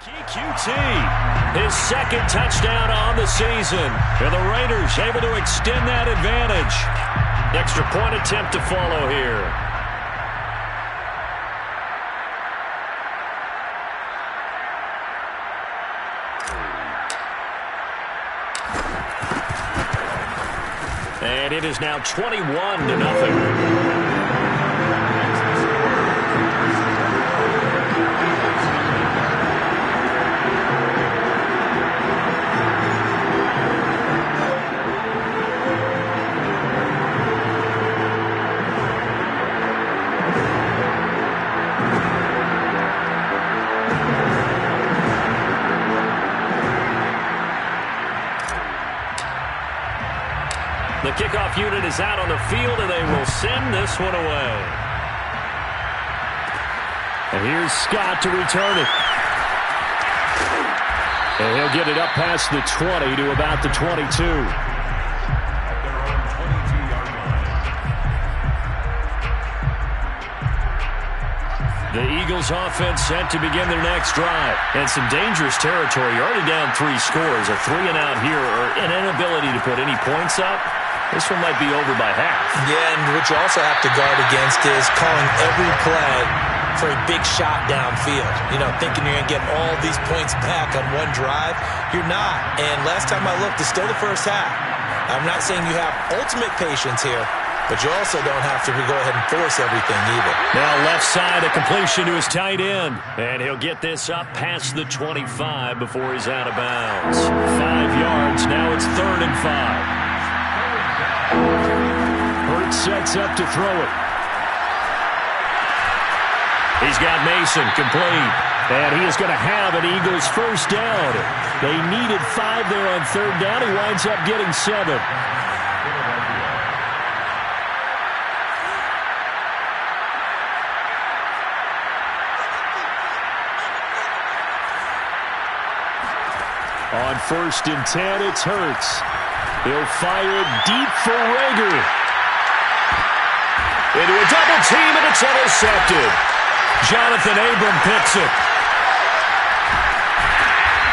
QT, his second touchdown on the season. And the Raiders able to extend that advantage. Extra point attempt to follow here. And it is now 21-0. The kickoff unit is out on the field, and they will send this one away. And here's Scott to return it. And he'll get it up past the 20 to about the 22. The Eagles offense set to begin their next drive. And some dangerous territory. You're already down 3 scores. A 3 and out here, or an inability to put any points up. This one might be over by half. Yeah, and what you also have to guard against is calling every play for a big shot downfield. You know, thinking you're going to get all these points back on one drive. You're not. And last time I looked, it's still the first half. I'm not saying you have ultimate patience here, but you also don't have to go ahead and force everything either. Now left side, a completion to his tight end. And he'll get this up past the 25 before he's out of bounds. 5 yards. Now it's 3rd and 5. Hurts sets up to throw it. He's got Mason complete. And he is going to have an Eagles first down. They needed 5 there on 3rd down. He winds up getting 7. On 1st and 10, it's Hurts. He'll fire it deep for Rager. Into a double team, and it's intercepted. Jonathan Abram picks it.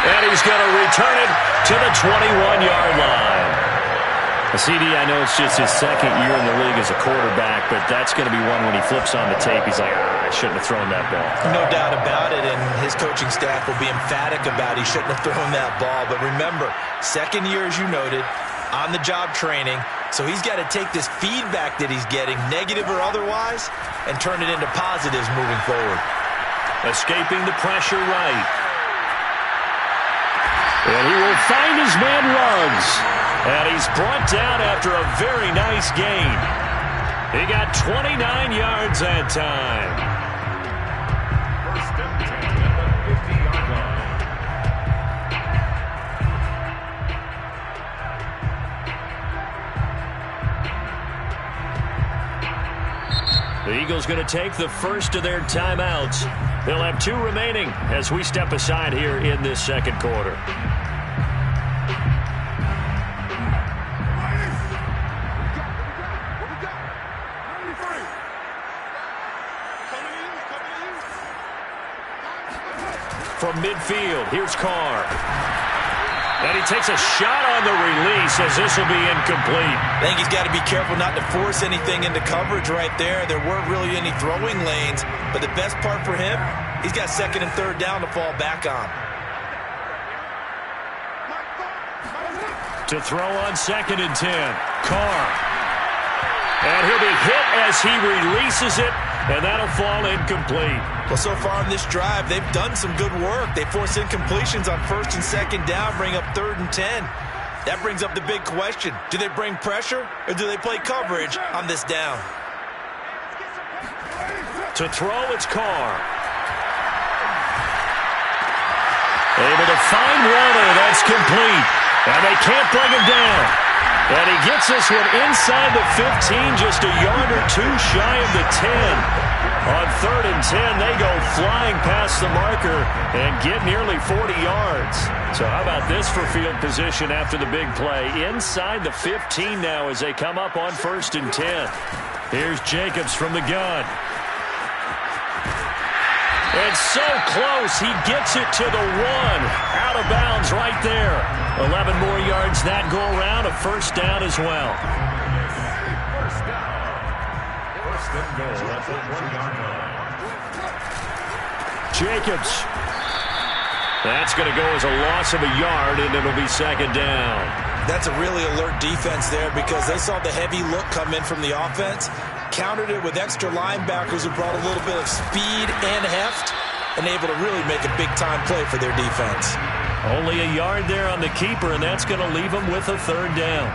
And he's going to return it to the 21-yard line. CD, I know it's just his 2nd year in the league as a quarterback, but that's going to be one when he flips on the tape. He's like, I shouldn't have thrown that ball. No doubt about it, and his coaching staff will be emphatic about he shouldn't have thrown that ball. But remember, 2nd year, as you noted, on-the-job training, so he's got to take this feedback that he's getting, negative or otherwise, and turn it into positives moving forward. Escaping the pressure right. And he will find his man Ruggs. And he's brought down after a very nice gain. He got 29 yards that time. First and 10 at the 50-yard line. The Eagles going to take the first of their timeouts. They'll have 2 remaining as we step aside here in this 2nd quarter. From midfield, here's Carr. And he takes a shot on the release as this will be incomplete. I think he's got to be careful not to force anything into coverage right there. There weren't really any throwing lanes, but the best part for him, he's got 2nd and 3rd down to fall back on. To throw on 2nd and 10, Carr. And he'll be hit as he releases it, and that'll fall incomplete. Well, so far on this drive, they've done some good work. They force incompletions on 1st and 2nd down, bring up 3rd and 10. That brings up the big question. Do they bring pressure, or do they play coverage on this down? To throw, it's Carr. Able to find Warner. That's complete. And they can't bring him down. And he gets this one inside the 15, just a yard or 2 shy of the 10. On 3rd and 10, they go flying past the marker and get nearly 40 yards. So how about this for field position after the big play? Inside the 15 now as they come up on 1st and 10. Here's Jacobs from the gun. And so close, he gets it to the 1. Out of bounds right there. 11 more yards that go around, a first down as well. First down. First and goal at the 1-yard line. Jacobs. That's going to go as a loss of a yard, and it'll be second down. That's a really alert defense there because they saw the heavy look come in from the offense, countered it with extra linebackers who brought a little bit of speed and heft, and able to really make a big-time play for their defense. Only a yard there on the keeper, and that's going to leave them with a third down.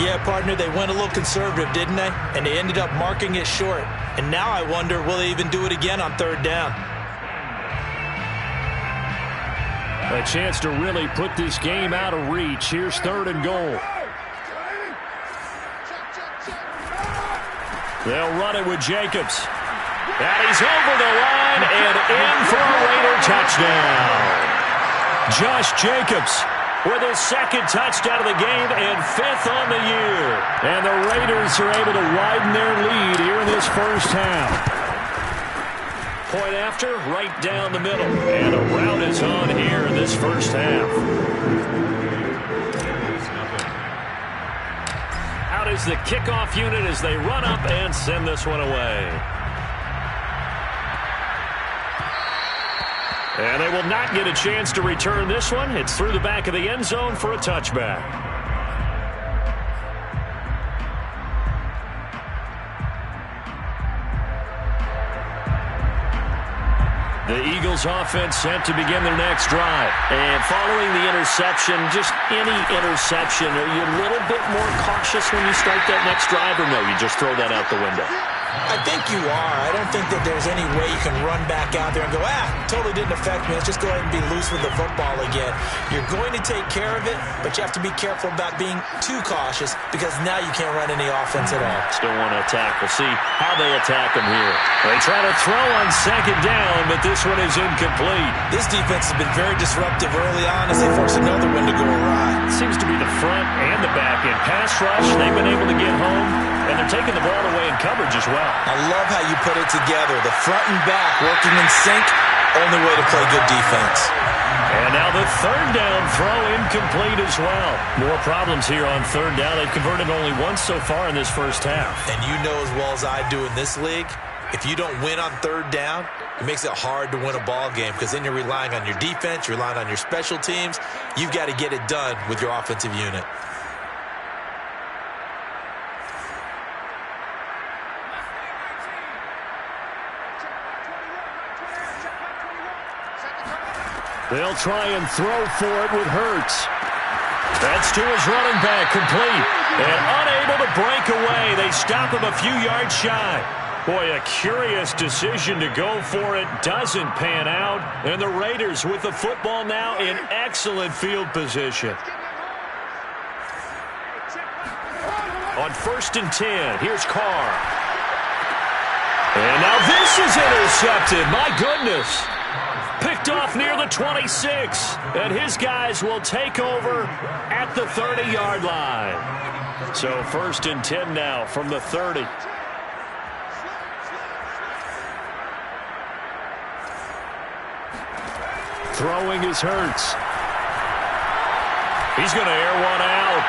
Yeah, partner, they went a little conservative, didn't they? And they ended up marking it short. And now I wonder, will they even do it again on third down? A chance to really put this game out of reach. Here's third and goal. They'll run it with Jacobs. And he's over the line and in for a Raider touchdown. Josh Jacobs with his second touchdown of the game and 5th on the year. And the Raiders are able to widen their lead here in this first half. Point after, right down the middle. And a rout is on here in this first half. Out is the kickoff unit as they run up and send this one away. And they will not get a chance to return this one. It's through the back of the end zone for a touchback. The Eagles offense set to begin their next drive. And following the interception, just any interception, are you a little bit more cautious when you start that next drive, or no, you just throw that out the window? I think you are. I don't think that there's any way you can run back out there and go, totally didn't affect me. Let's just go ahead and be loose with the football again. You're going to take care of it, but you have to be careful about being too cautious because now you can't run any offense at all. Still want to attack. We'll see how they attack them here. They try to throw on second down, but this one is incomplete. This defense has been very disruptive early on as they force another one to go awry. It seems to be the front and the back end. Pass rush, they've been able to get home, and they're taking the ball away in coverage as well. I love how you put it together. The front and back working in sync, only way to play good defense. And now the third down throw incomplete as well. More problems here on third down. They've converted only once so far in this first half. And you know as well as I do in this league, if you don't win on third down, it makes it hard to win a ball game because then you're relying on your defense, you're relying on your special teams. You've got to get it done with your offensive unit. They'll try and throw for it with Hurts. That's to his running back, complete. And unable to break away. They stop him a few yards shy. Boy, a curious decision to go for it. Doesn't pan out. And the Raiders with the football now in excellent field position. On 1st and 10, here's Carr. And now this is intercepted. My goodness. Picked off near the 26. And his guys will take over at the 30-yard line. So 1st and 10 now from the 30. Throwing is Hurts. He's going to air one out.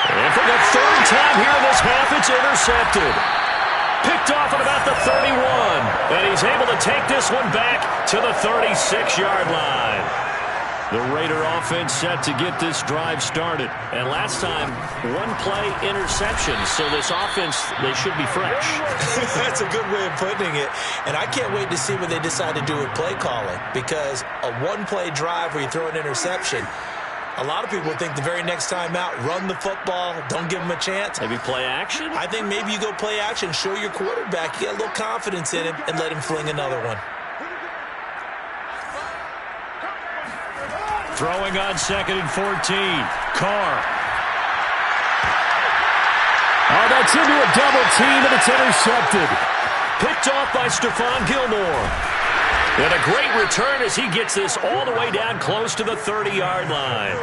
And for the third time here in this half, it's intercepted. Picked off at about the 31. And he's able to take this one back to the 36-yard line. The Raider offense set to get this drive started. And last time, one-play interception. So this offense, they should be fresh. That's a good way of putting it. And I can't wait to see what they decide to do with play calling. Because a one-play drive where you throw an interception, a lot of people think the very next time out, run the football, don't give them a chance. Maybe play action? I think maybe you go play action, show your quarterback, you get a little confidence in him, and let him fling another one. Throwing on 2nd and 14. Carr. Oh, that's into a double team, and it's intercepted. Picked off by Stephon Gilmore. And a great return as he gets this all the way down close to the 30-yard line.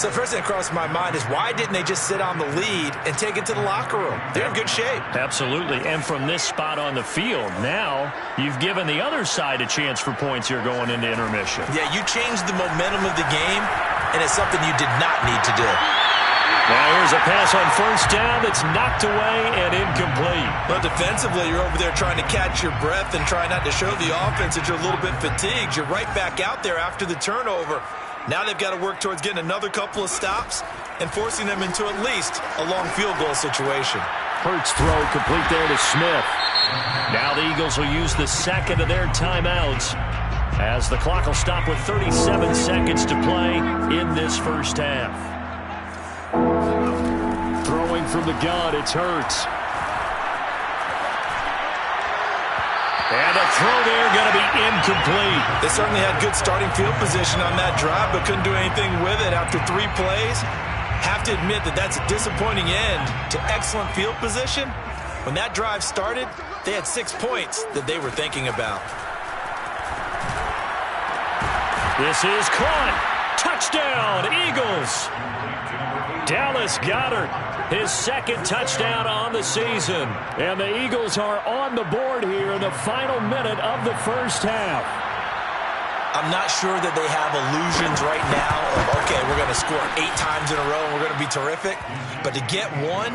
So the first thing that crossed my mind is why didn't they just sit on the lead and take it to the locker room? They're in good shape. Absolutely. And from this spot on the field, now you've given the other side a chance for points here going into intermission. Yeah, you changed the momentum of the game, and it's something you did not need to do. Now here's a pass on first down that's knocked away and incomplete. But defensively, you're over there trying to catch your breath and try not to show the offense that you're a little bit fatigued. You're right back out there after the turnover. Now they've got to work towards getting another couple of stops and forcing them into at least a long field goal situation. Hurts throw complete there to Smith. Now the Eagles will use the second of their timeouts as the clock will stop with 37 seconds to play in this first half. Throwing from the gun, it's Hurts. And the throw there going to be incomplete. They certainly had good starting field position on that drive, but couldn't do anything with it after 3 plays. Have to admit that that's a disappointing end to excellent field position. When that drive started, they had 6 points that they were thinking about. This is caught. Touchdown, Eagles. Dallas Goedert, his second touchdown on the season. And the Eagles are on the board here in the final minute of the first half. I'm not sure that they have illusions right now of, okay, we're going to score 8 times in a row and we're going to be terrific. But to get one,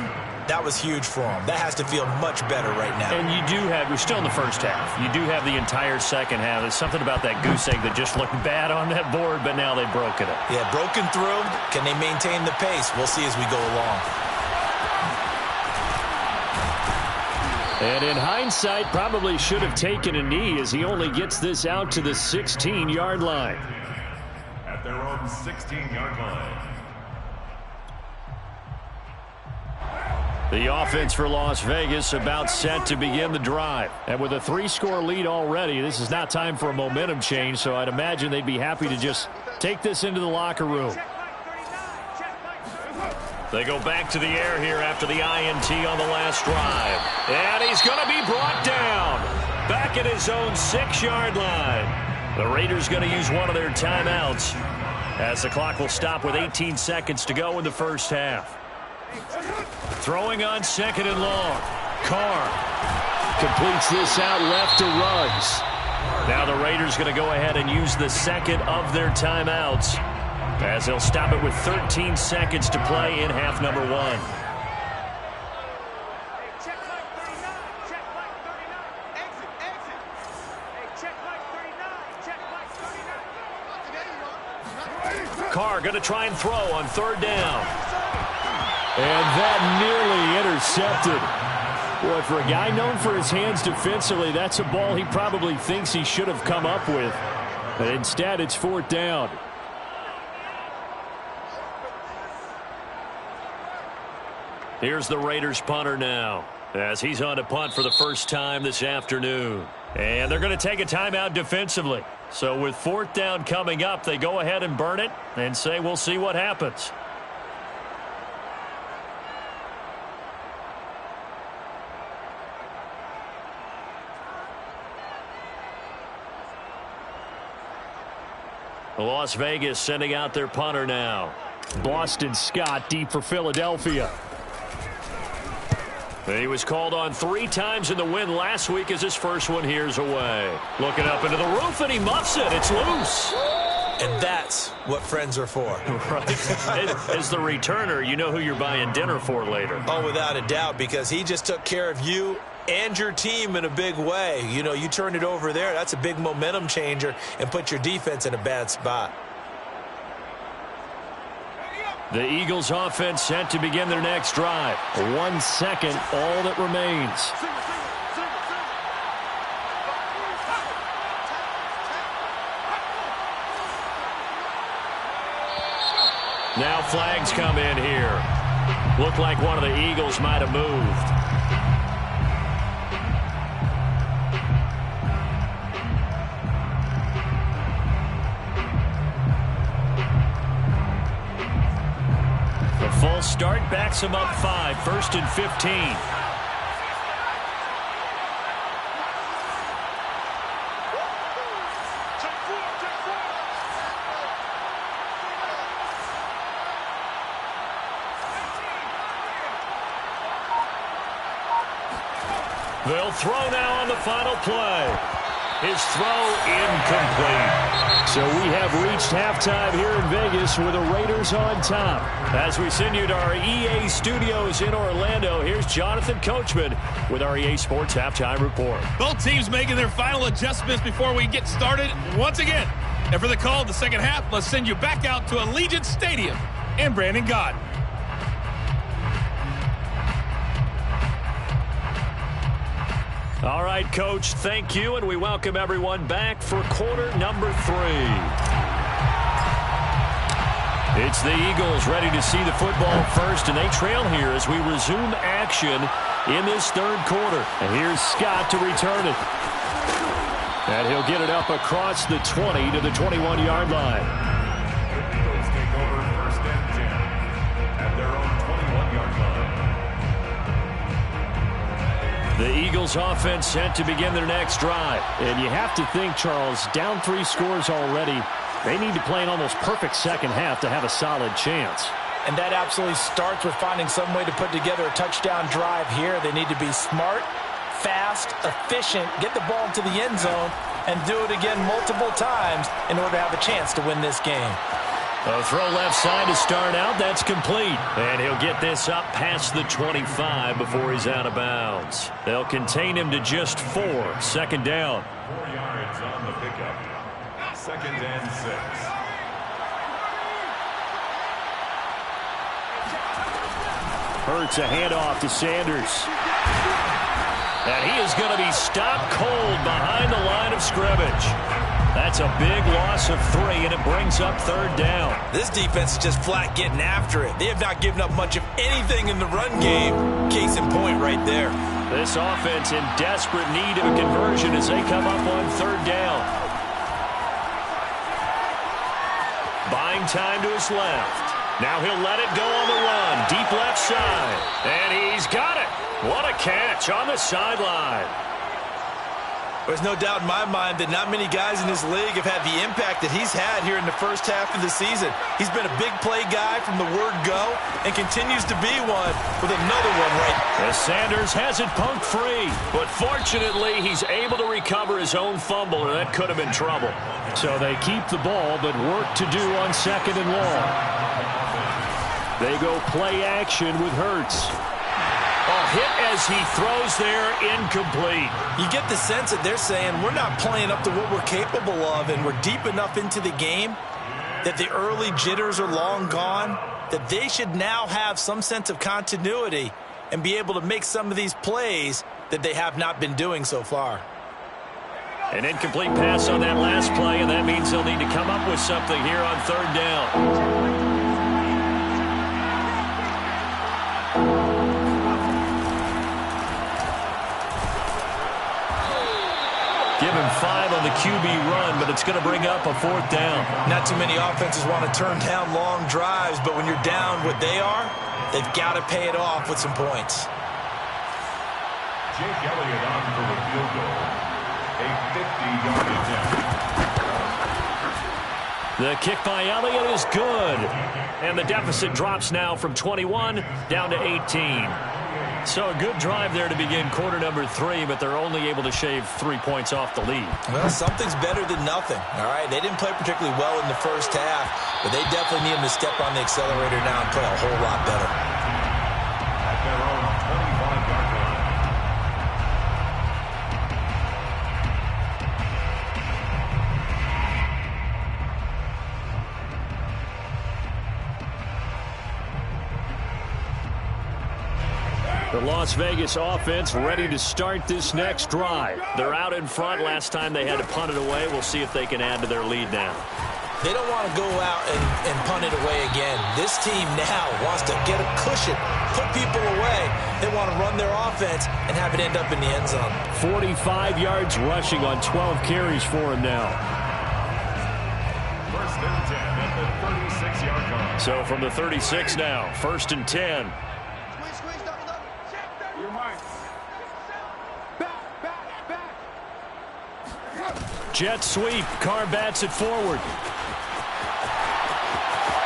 that was huge for them. That has to feel much better right now. And you do have, we're still in the first half. You do have the entire second half. There's something about that goose egg that just looked bad on that board, but now they've broken it. Yeah, broken through. Can they maintain the pace? We'll see as we go along. And in hindsight, probably should have taken a knee as he only gets this out to the 16-yard line. At their own 16-yard line. The offense for Las Vegas about set to begin the drive. And with a 3-score lead already, this is not time for a momentum change, so I'd imagine they'd be happy to just take this into the locker room. They go back to the air here after the INT on the last drive. And he's going to be brought down. Back at his own 6-yard line. The Raiders going to use one of their timeouts as the clock will stop with 18 seconds to go in the first half. Throwing on second and long. Carr completes this out left to Ruggs. Now the Raiders going to go ahead and use the second of their timeouts as they'll stop it with 13 seconds to play in half number 1. Carr going to try and throw on third down. And that nearly intercepted. Boy, for a guy known for his hands defensively, that's a ball he probably thinks he should have come up with. But instead, it's fourth down. Here's the Raiders punter now as he's on to punt for the first time this afternoon. And they're going to take a timeout defensively. So with fourth down coming up, they go ahead and burn it and say we'll see what happens. Las Vegas sending out their punter now. Boston Scott deep for Philadelphia. He was called on 3 times in the win last week as his first one here's away. Looking up into the roof, and he muffs it. It's loose. And that's what friends are for. Right. As the returner, you know who you're buying dinner for later. Oh, without a doubt, because he just took care of you and your team in a big way. You know, you turn it over there, that's a big momentum changer and put your defense in a bad spot. The Eagles offense set to begin their next drive. 1 second, all that remains. Now flags come in here. Looked like one of the Eagles might have moved. The false start backs him up 5, 1st and 15. They'll throw now on the final play. His throw incomplete. So we have reached halftime here in Vegas with the Raiders on top. As we send you to our EA studios in Orlando, here's Jonathan Coachman with our EA Sports Halftime Report. Both teams making their final adjustments before we get started once again. And for the call of the second half, let's send you back out to Allegiant Stadium in Brandon Gaudin. All right, Coach, thank you, and we welcome everyone back for quarter number 3. It's the Eagles ready to see the football first, and they trail here as we resume action in this third quarter. And here's Scott to return it. And he'll get it up across the 20 to the 21-yard line. The Eagles take over first and 10 at their own 21-yard line. The Eagles offense set to begin their next drive. And you have to think, Charles, down 3 scores already. They need to play an almost perfect second half to have a solid chance. And that absolutely starts with finding some way to put together a touchdown drive here. They need to be smart, fast, efficient, get the ball into the end zone, and do it again multiple times in order to have a chance to win this game. A throw left side to start out. That's complete. And he'll get this up past the 25 before he's out of bounds. They'll contain him to just 4. Second down. 4 yards on the pickup. Second and 6. Hurts a handoff to Sanders. And he is going to be stopped cold behind the line of scrimmage. That's a big loss of 3, and it brings up third down. This defense is just flat getting after it. They have not given up much of anything in the run game. Case in point right there. This offense in desperate need of a conversion as they come up on third down. Buying time to his left. Now he'll let it go on the run. Deep left side. And he's got it. What a catch on the sideline. There's no doubt in my mind that not many guys in this league have had the impact that he's had here in the first half of the season. He's been a big play guy from the word go and continues to be one with another one right. As Sanders has it punk free, but fortunately he's able to recover his own fumble, or that could have been trouble. So they keep the ball, but work to do on second and long. They go play action with Hurts. A hit as he throws there, incomplete. You get the sense that they're saying we're not playing up to what we're capable of, and we're deep enough into the game that the early jitters are long gone, that they should now have some sense of continuity and be able to make some of these plays that they have not been doing so far. An incomplete pass on that last play, and that means they'll need to come up with something here on third down. Give him 5 on the QB run, but it's going to bring up a fourth down. Not too many offenses want to turn down long drives, but when you're down what they are, they've got to pay it off with some points. Jake Elliott on for the field goal. A 50-yard attempt. The kick by Elliott is good. And the deficit drops now from 21 down to 18. So a good drive there to begin quarter number 3, but they're only able to shave 3 points off the lead. Well, something's better than nothing, all right? They didn't play particularly well in the first half, but they definitely need them to step on the accelerator now and play a whole lot better. At their own 25-yard line. The Las Vegas offense ready to start this next drive. They're out in front. Last time they had to punt it away. We'll see if they can add to their lead now. They don't want to go out and punt it away again. This team now wants to get a cushion, put people away. They want to run their offense and have it end up in the end zone. 45 yards rushing on 12 carries for him now. First and 10 at the 36-yard line. So from the 36 now, first and 10. Jet sweep. Carr bats it forward.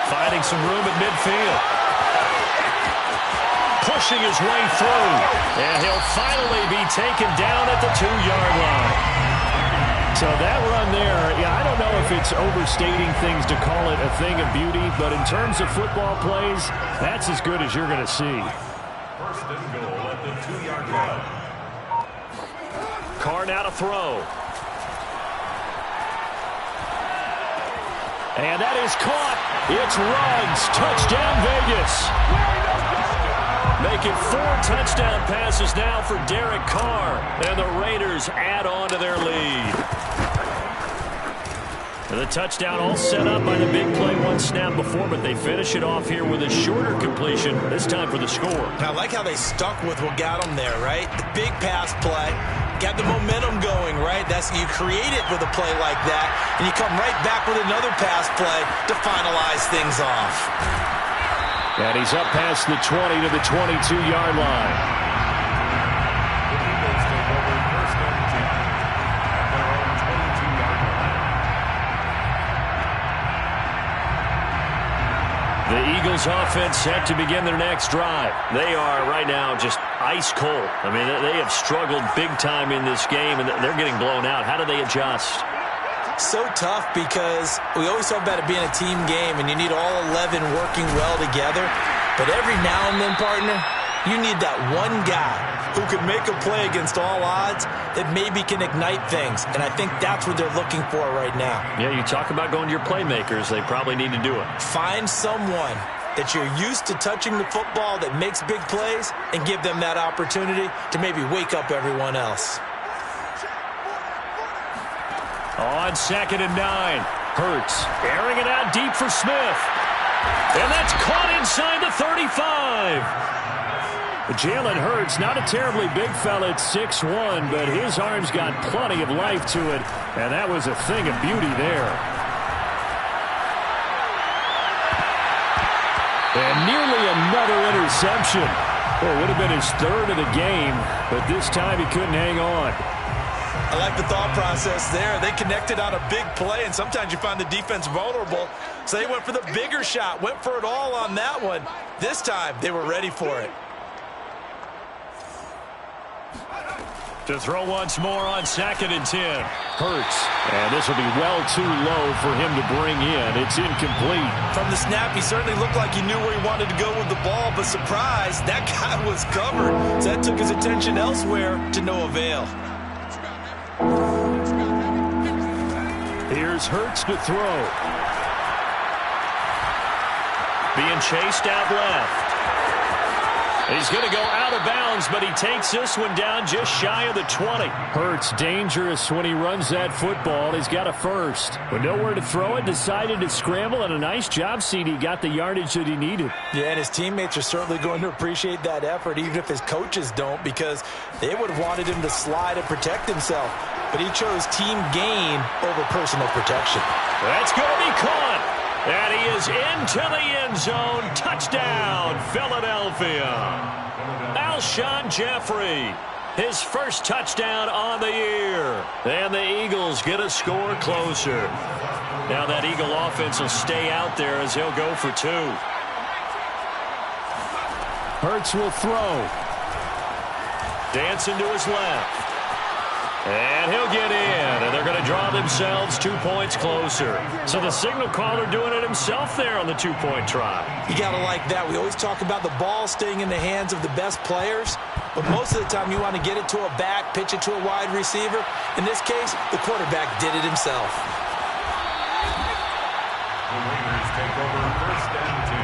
Finding some room at midfield. pushing his way through. And he'll finally be taken down at the 2-yard line. So that run there, yeah, I don't know if it's overstating things to call it a thing of beauty, but in terms of football plays, that's as good as you're going to see. First and goal at the 2-yard line. Carr now to throw. And that is caught. It's Ruggs. Touchdown, Vegas. Making 4 touchdown passes now for Derek Carr. And the Raiders add on to their lead. And the touchdown all set up by the big play one snap before, but they finish it off here with a shorter completion, this time for the score. I like how they stuck with what got them there, right? The big pass play. Got the momentum going, right? You create it with a play like that, and you come right back with another pass play to finalize things off. And he's up past the 20 to the 22-yard line. The Eagles take over first and 10 at their own 22-yard line. The Eagles offense set to begin their next drive. They are right now just ice cold. I mean, they have struggled big time in this game, and they're getting blown out. How do they adjust? So tough because we always talk about it being a team game, and you need all 11 working well together. But every now and then, partner, you need that one guy who can make a play against all odds that maybe can ignite things. And I think that's what they're looking for right now. Yeah, you talk about going to your playmakers. They probably need to do it. Find someone that you're used to touching the football that makes big plays and give them that opportunity to maybe wake up everyone else. On 2nd and 9, Hurts airing it out deep for Smith. And that's caught inside the 35. Jalen Hurts, not a terribly big fella at 6'1", but his arms got plenty of life to it, and that was a thing of beauty there. And nearly another interception. Well, it would have been his 3rd of the game, but this time he couldn't hang on. I like the thought process there. They connected on a big play, and sometimes you find the defense vulnerable. So they went for the bigger shot, went for it all on that one. This time, they were ready for it. To throw once more on 2nd and 10. Hurts. And this will be well too low for him to bring in. It's incomplete. From the snap, he certainly looked like he knew where he wanted to go with the ball, but surprise, that guy was covered. So that took his attention elsewhere to no avail. Here's Hurts to throw. Being chased out left. He's going to go out of bounds, but he takes this one down just shy of the 20. Hurts dangerous when he runs that football. He's got a first. But nowhere to throw it, decided to scramble, and a nice job, CD. Got the yardage that he needed. Yeah, and his teammates are certainly going to appreciate that effort, even if his coaches don't, because they would have wanted him to slide and protect himself. But he chose team gain over personal protection. That's going to be caught. And he is into the end zone. Touchdown, Philadelphia. Alshon Jeffrey, his first touchdown on the year. And the Eagles get a score closer. Now that Eagle offense will stay out there as he'll go for 2. Hurts will throw. Dancing to his left. And he'll get in, and they're going to draw themselves 2 points closer. So the signal caller doing it himself there on the 2-point try. You got to like that. We always talk about the ball staying in the hands of the best players, but most of the time you want to get it to a back, pitch it to a wide receiver. In this case, the quarterback did it himself. The Raiders take over first and 10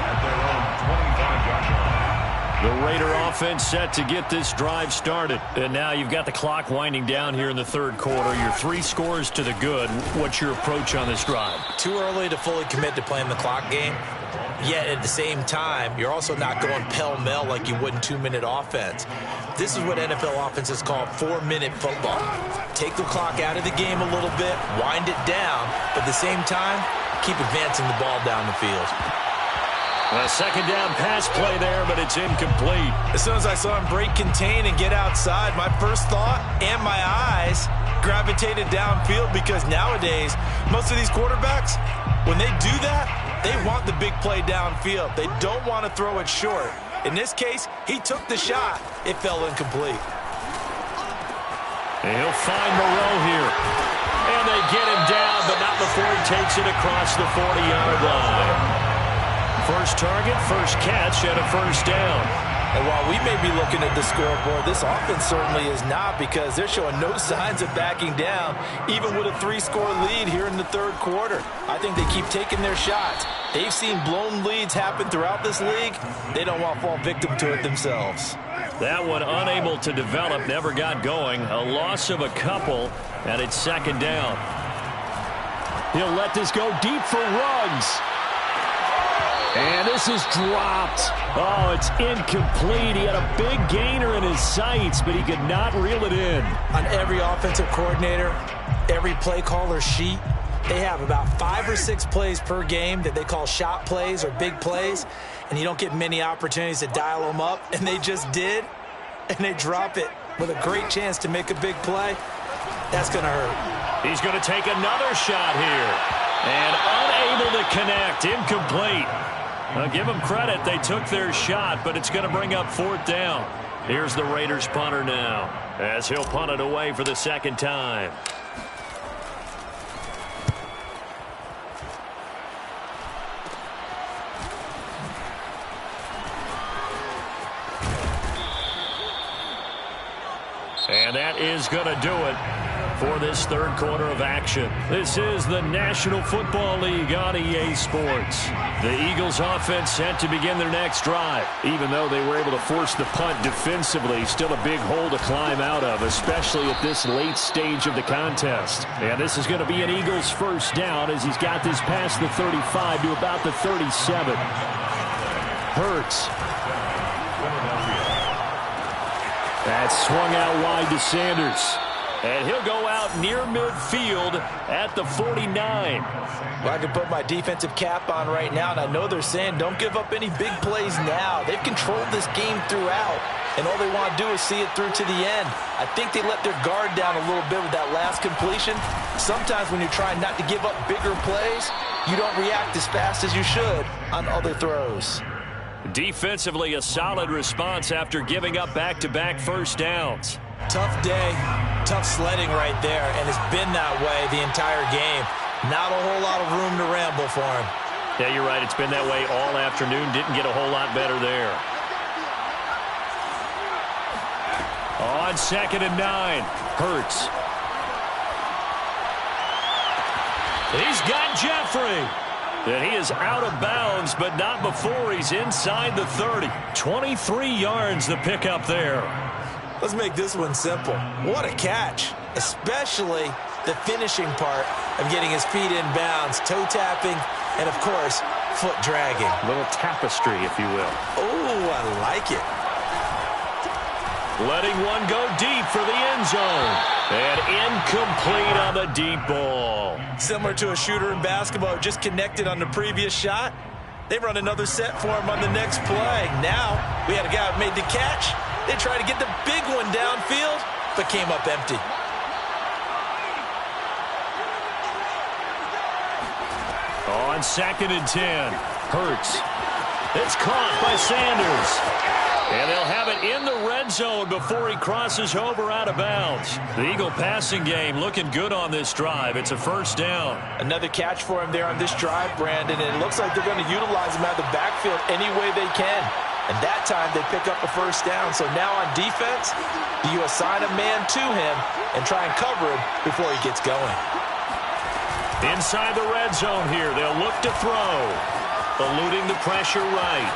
at their own 25-yard line. The Raider offense set to get this drive started. And now you've got the clock winding down here in the 3rd quarter. Your 3 scores to the good. What's your approach on this drive? Too early to fully commit to playing the clock game. Yet at the same time, you're also not going pell-mell like you would in 2-minute offense. This is what NFL offenses call 4-minute football. Take the clock out of the game a little bit, wind it down, but at the same time, keep advancing the ball down the field. A 2nd down pass play there, but it's incomplete. As soon as I saw him break contain and get outside, my first thought and my eyes gravitated downfield, because nowadays, most of these quarterbacks, when they do that, they want the big play downfield. They don't want to throw it short. In this case, he took the shot. It fell incomplete. And he'll find Moreau here. And they get him down, but not before he takes it across the 40-yard line. First target, first catch, and a first down. And while we may be looking at the scoreboard, this offense certainly is not, because they're showing no signs of backing down, even with a 3-score lead here in the third quarter. I think they keep taking their shots. They've seen blown leads happen throughout this league. They don't want to fall victim to it themselves. That one unable to develop, never got going. A loss of a couple, and it's second down. He'll let this go deep for Ruggs. And this is dropped. Oh, it's incomplete. He had a big gainer in his sights, but he could not reel it in. On every offensive coordinator, every play caller sheet, they have about 5 or 6 plays per game that they call shot plays or big plays, and you don't get many opportunities to dial them up, and they just did, and they drop it with a great chance to make a big play. That's going to hurt. He's going to take another shot here, and unable to connect, incomplete. Now, give them credit. They took their shot, but it's going to bring up fourth down. Here's the Raiders punter now, as he'll punt it away for the second time. And that is going to do it for this third quarter of action. This is the National Football League on EA Sports. The Eagles offense set to begin their next drive. Even though they were able to force the punt defensively, still a big hole to climb out of, especially at this late stage of the contest. And this is going to be an Eagles first down as he's got this past the 35 to about the 37. Hurts. That's swung out wide to Sanders. And he'll go out near midfield at the 49. Well, I can put my defensive cap on right now, and I know they're saying don't give up any big plays now. They've controlled this game throughout, and all they want to do is see it through to the end. I think they let their guard down a little bit with that last completion. Sometimes when you're trying not to give up bigger plays, you don't react as fast as you should on other throws. Defensively, a solid response after giving up back-to-back first downs. Tough day, tough sledding right there, and it's been that way the entire game. Not a whole lot of room to ramble for him. Yeah, you're right. It's been that way all afternoon. Didn't get a whole lot better there. On 2nd and 9, Hurts. He's got Jeffrey. And he is out of bounds, but not before he's inside the 30. 23 yards the pickup there. Let's make this one simple. What a catch, especially the finishing part of getting his feet in bounds, toe tapping, and, of course, foot dragging. A little tapestry, if you will. Oh, I like it. Letting one go deep for the end zone. And incomplete on the deep ball. Similar to a shooter in basketball who just connected on the previous shot. They run another set for him on the next play. Now, we had a guy who made the catch. They tried to get the big one downfield, but came up empty. On 2nd and 10, Hurts. It's caught by Sanders. And they'll have it in the red zone before he crosses over out of bounds. The Eagle passing game looking good on this drive. It's a first down. Another catch for him there on this drive, Brandon, and it looks like they're going to utilize him out of the backfield any way they can. And that time they pick up a first down. So now on defense, do you assign a man to him and try and cover him before he gets going? Inside the red zone here, they'll look to throw. Eluding the pressure right.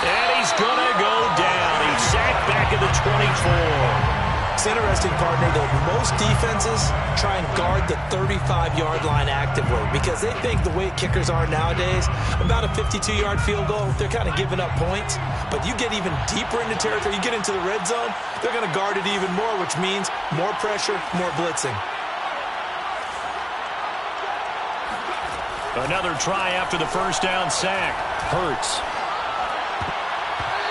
And he's going to go down. He's sacked back at the 24. It's interesting, partner, that most defenses try and guard the 35-yard line actively because they think the way kickers are nowadays, about a 52-yard field goal, they're kind of giving up points. But you get even deeper into territory, you get into the red zone, they're going to guard it even more, which means more pressure, more blitzing. Another try after the first down sack. Hurts.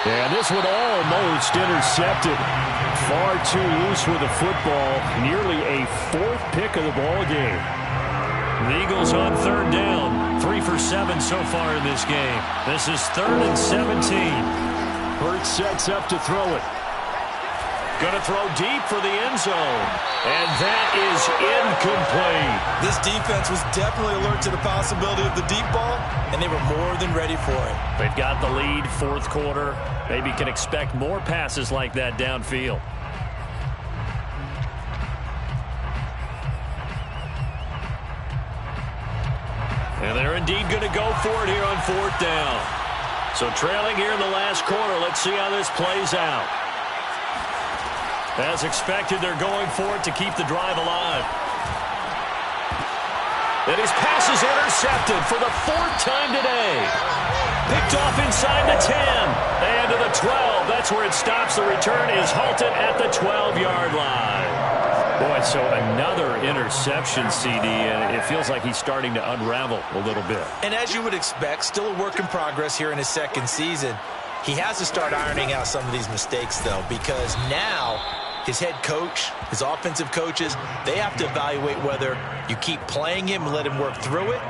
And this one almost intercepted. Far too loose with the football. Nearly a 4th pick of the ball game. The Eagles on third down. 3 for 7 so far in this game. This is 3rd and 17. Hurts sets up to throw it. Going to throw deep for the end zone. And that is incomplete. This defense was definitely alert to the possibility of the deep ball, and they were more than ready for it. They've got the lead, 4th quarter. Maybe can expect more passes like that downfield. And they're indeed going to go for it here on 4th down. So trailing here in the last quarter. Let's see how this plays out. As expected, they're going for it to keep the drive alive. And his pass is intercepted for the 4th time today. Picked off inside the 10. And to the 12. That's where it stops. The return is halted at the 12-yard line. Boy, so another interception, CD, and it feels like he's starting to unravel a little bit. And as you would expect, still a work in progress here in his 2nd season. He has to start ironing out some of these mistakes, though, because now his head coach, his offensive coaches, they have to evaluate whether you keep playing him and let him work through it,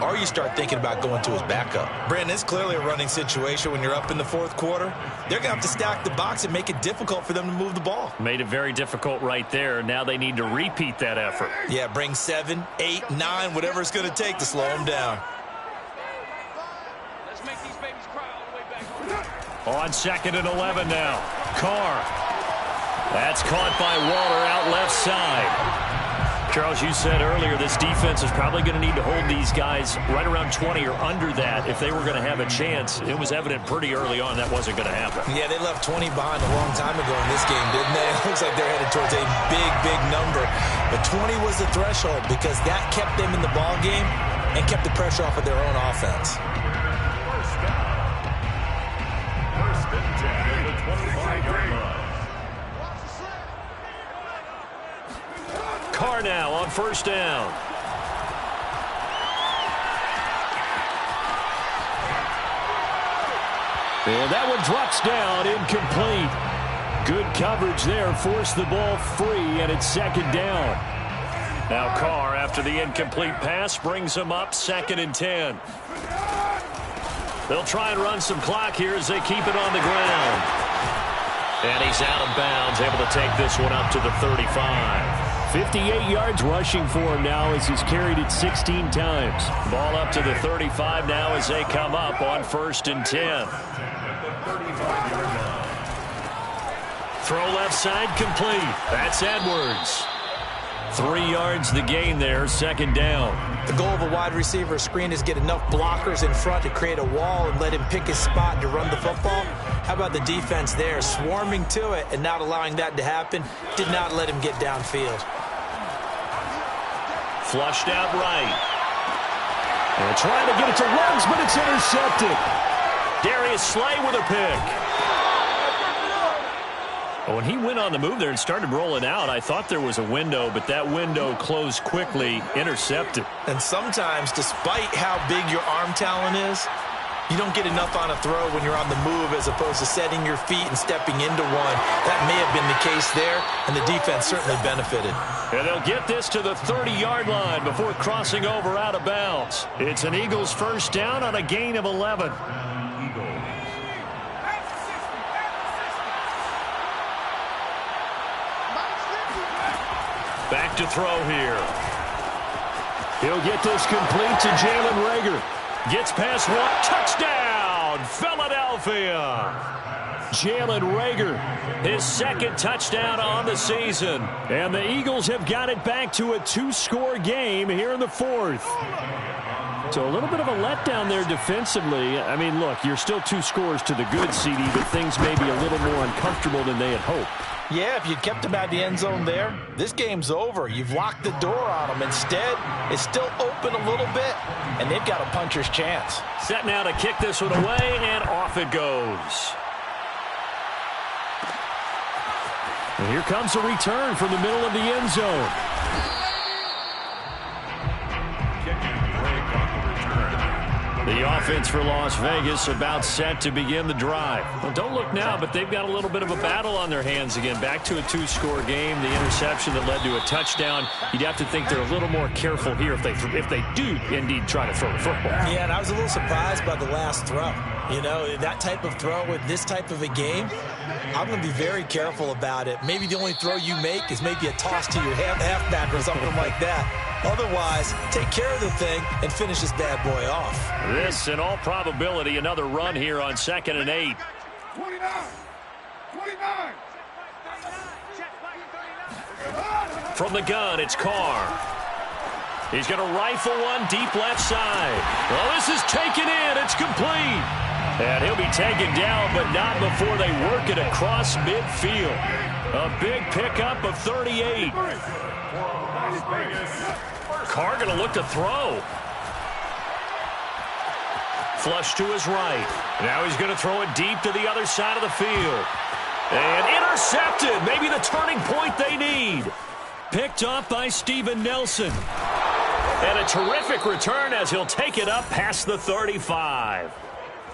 or you start thinking about going to his backup. Brandon, it's clearly a running situation when you're up in the 4th quarter. They're going to have to stack the box and make it difficult for them to move the ball. Made it very difficult right there. Now they need to repeat that effort. Yeah, bring 7, 8, 9, whatever it's going to take to slow them down. Let's make these babies cry all the way back. On 2nd and 11 now. Carr. That's caught by Waller out left side. Charles, you said earlier this defense is probably going to need to hold these guys right around 20 or under that if they were going to have a chance. It was evident pretty early on that wasn't going to happen. Yeah, they left 20 behind a long time ago in this game, didn't they? It looks like they're headed towards a big, big number. But 20 was the threshold because that kept them in the ball game and kept the pressure off of their own offense. First down. 1st and 10 at the 25-yard line. Carr now on 1st down. And that one drops down, incomplete. Good coverage there, forced the ball free, and it's 2nd down. Now Carr, after the incomplete pass, brings him up 2nd and 10. They'll try and run some clock here as they keep it on the ground. And he's out of bounds, able to take this one up to the 35. 58 yards rushing for him now as he's carried it 16 times. Ball up to the 35 now as they come up on 1st and 10. Throw left side complete. That's Edwards. 3 yards the gain there, 2nd down. The goal of a wide receiver screen is get enough blockers in front to create a wall and let him pick his spot to run the football. How about the defense there, swarming to it and not allowing that to happen? Did not let him get downfield. Flushed out right. And trying to get it to Ruggs, but it's intercepted. Darius Slay with a pick. When he went on the move there and started rolling out, I thought there was a window, but that window closed quickly, intercepted. And sometimes, despite how big your arm talent is, you don't get enough on a throw when you're on the move as opposed to setting your feet and stepping into one. That may have been the case there, and the defense certainly benefited. And they'll get this to the 30-yard line before crossing over out of bounds. It's an Eagles 1st down on a gain of 11. Back to throw here. He'll get this complete to Jalen Reagor. Gets past one. Touchdown, Philadelphia. Jalen Reagor, his 2nd touchdown on the season. And the Eagles have got it back to a 2-score game here in the 4th. So a little bit of a letdown there defensively. I mean, look, you're still 2 scores to the good, CD, but things may be a little more uncomfortable than they had hoped. Yeah, if you kept them out of the end zone there, this game's over. You've locked the door on them. Instead, it's still open a little bit, and they've got a puncher's chance. Set now to kick this one away, and off it goes. And here comes a return from the middle of the end zone. Kicking break on the return. The The offense for Las Vegas about set to begin the drive. Well, don't look now, but they've got a little bit of a battle on their hands again. Back to a 2-score game. The interception that led to a touchdown. You'd have to think they're a little more careful here if they do indeed try to throw the football. Yeah, and I was a little surprised by the last throw. You know, that type of throw with this type of a game, I'm going to be very careful about it. Maybe the only throw you make is maybe a toss to your halfback or something like that. Otherwise, take care of the thing and finish this bad boy off. This, in all probability, another run here on 2nd and 8. 29. From the gun, it's Carr. He's going to rifle one deep left side. Well, this is taken in. It's complete. And he'll be taken down, but not before they work it across midfield. A big pickup of 38. Carr going to look to throw. Flush to his right. Now he's going to throw it deep to the other side of the field. And intercepted. Maybe the turning point they need. Picked off by Steven Nelson. And a terrific return as he'll take it up past the 35.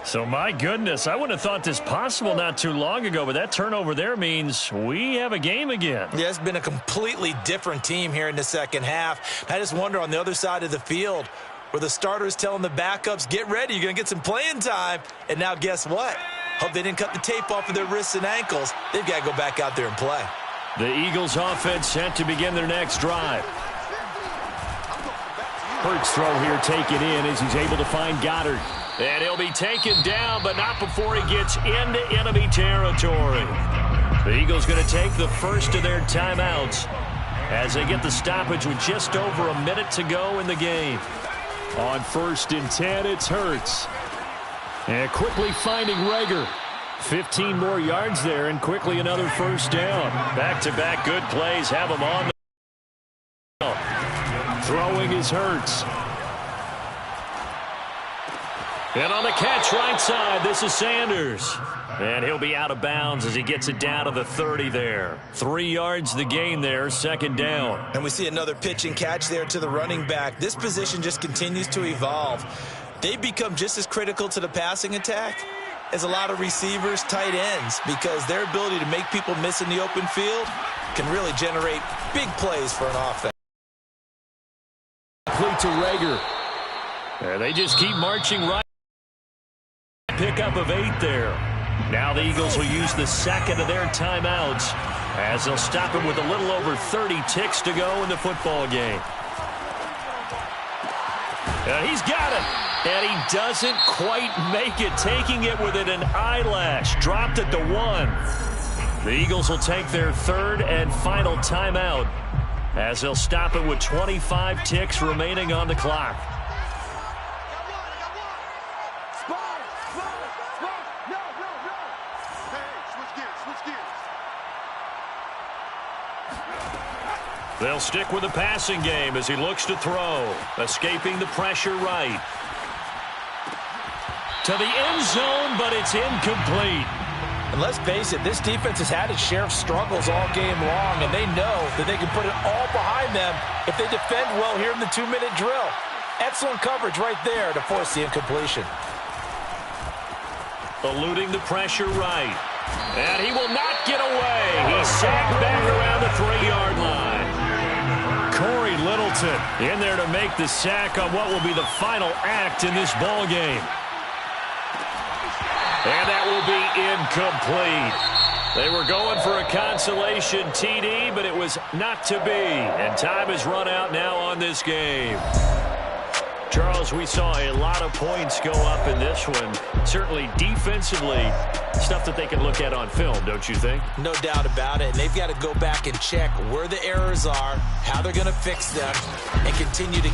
So, my goodness, I wouldn't have thought this possible not too long ago, but that turnover there means we have a game again. Yeah, it's been a completely different team here in the second half. I just wonder on the other side of the field where the starters telling the backups, get ready, you're going to get some playing time. And now guess what? Hope they didn't cut the tape off of their wrists and ankles. They've got to go back out there and play. The Eagles offense set to begin their next drive. Hurts throw here taken in as he's able to find Goddard. And he'll be taken down, but not before he gets into enemy territory. The Eagles going to take the first of their timeouts as they get the stoppage with just over a minute to go in the game. On 1st and 10, it's Hurts. And quickly finding Rager. 15 more yards there, and quickly another first down. Back-to-back good plays have him on the throwing is Hurts. And on the catch right side, this is Sanders. And he'll be out of bounds as he gets it down to the 30 there. 3 yards the gain there, 2nd down. And we see another pitch and catch there to the running back. This position just continues to evolve. They've become just as critical to the passing attack as a lot of receivers, tight ends, because their ability to make people miss in the open field can really generate big plays for an offense. Complete to Rager. And they just keep marching right. Pickup of 8 there. Now the Eagles will use the second of their timeouts as they'll stop him with a little over 30 ticks to go in the football game. And he's got it. And he doesn't quite make it, taking it within an eyelash. Dropped at the 1. The Eagles will take their 3rd and final timeout as they'll stop it with 25 ticks remaining on the clock. They'll stick with the passing game as he looks to throw. Escaping the pressure right. To the end zone, but it's incomplete. And let's face it, this defense has had its share of struggles all game long, and they know that they can put it all behind them if they defend well here in the 2-minute drill. Excellent coverage right there to force the incompletion. Eluding the pressure right. And he will not get away. He's sacked back around the 3-yard line. Corey Littleton in there to make the sack on what will be the final act in this ball game. And that will be incomplete. They were going for a consolation TD, but it was not to be. And time has run out now on this game. Charles, we saw a lot of points go up in this one. Certainly defensively, stuff that they can look at on film, don't you think? No doubt about it. And they've got to go back and check where the errors are, how they're going to fix them, and continue to get